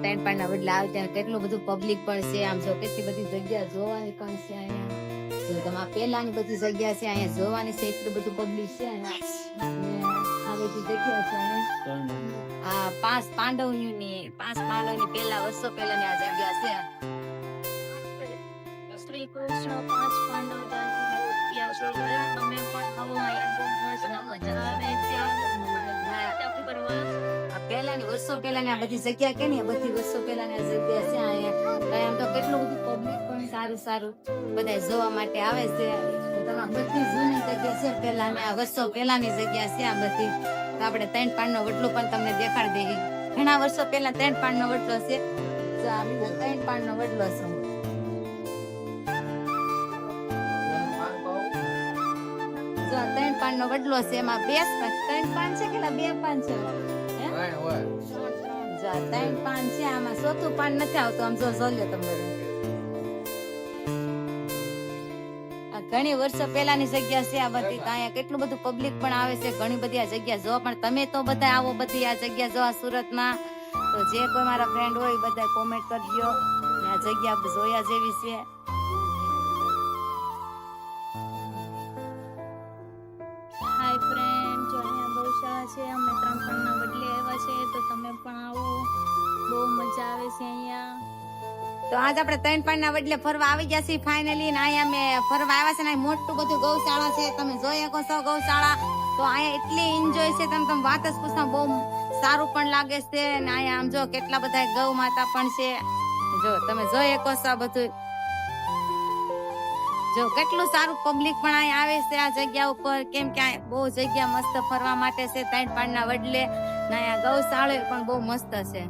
ત્રણ પાણના વડલા આવે ત્યાં કેટલું બધું પબ્લિક પણ છે. આમ જો કેટલી બધી જગ્યા જોવાની પણ છે અહીંયા. જો તમે પેલાની બધી જગ્યા છે અહીંયા જોવાની છે, એટલું બધું પબ્લિક છે અહીંયા. આ બધી જગ્યા છે અહીંયા. આ પાંચ પાંડવોની પેલા વર્ષો પહેલાની આ જગ્યા છે. શ્રી કૃષ્ણ પાંચ પાંડવ તમે પણ આવો, અહીંયા બહુ મજા આવે આ પેલાની વર્ષો પહેલાની આ બધી જગ્યા કે ને, બધી વર્ષો પહેલાની આ જગ્યા છે અહીંયા. આમ તો કેટલું બધું પબ્લિક પણ સારું બધા જોવા માટે આવે છે. બધી જૂની જગ્યા છે, પેલાની આ વર્ષો પહેલાની જગ્યા છે આ બધી. તો આપણે ત્રણ પાનનો વડલો પણ તમને દેખાડી દઈએ. ઘણા વર્ષો પહેલા ત્રણ પાનનો વડલો છે. તો આ ત્રણ પાનનો વડલો છે. જો ત્રણ પાનનો વડલો છે, એમાં ત્રણ પાન છે કે બે પાન છે? જો ત્રણ પાન છે, આમાં ચોથું પાન નથી આવતું. આમ જો જોલ્યો તમે. આ ઘણી વર્ષો પહેલાની જગ્યા છે આ બધી. અહીંયા કેટલું બધું પબ્લિક પણ આવે છે, ઘણી બધી આ જગ્યા જોવા. પણ તમે તો બધા આવો બધી આ જગ્યા જોવા સુરતમાં. તો જે કોઈ મારા ફ્રેન્ડ હોય બધા કોમેન્ટ કરજો. આ જગ્યા જોયા જેવી છે. હાય ફ્રેન્ડ, જો અહીંયા ગૌશાળા છે. અમે ત્રણ પાનના વડલે આવ્યા છે, તો તમે પણ આવો, બહુ મજા આવે છે અહીંયા. તો આજ આપણે ત્રણ પાનના વડલે ફરવા આવી ગયા છીએ ફાઇનલી. ને અહીંયા અમે ફરવા આવ્યા છે ને, મોટું બધું ગૌશાળા છે. તમે જોઈ શકો છો ગૌશાળા. તો અહીંયા એટલી એન્જોય છે, તમે વાત જ પૂછો. બહુ સારું પણ લાગે છે. ને અહીંયા આમ જો કેટલા બધા ગૌ માતા પણ છે. જો તમે જોઈ શકો છો બધું. જો કેટલું સારું પબ્લિક પણ અહીંયા આવે છે આ જગ્યા ઉપર. કેમ કે બહુ જગ્યા મસ્ત ફરવા માટે છે ત્રણ પાનના વડલે. ને અહીંયા ગૌશાળા પણ બહુ મસ્ત છે.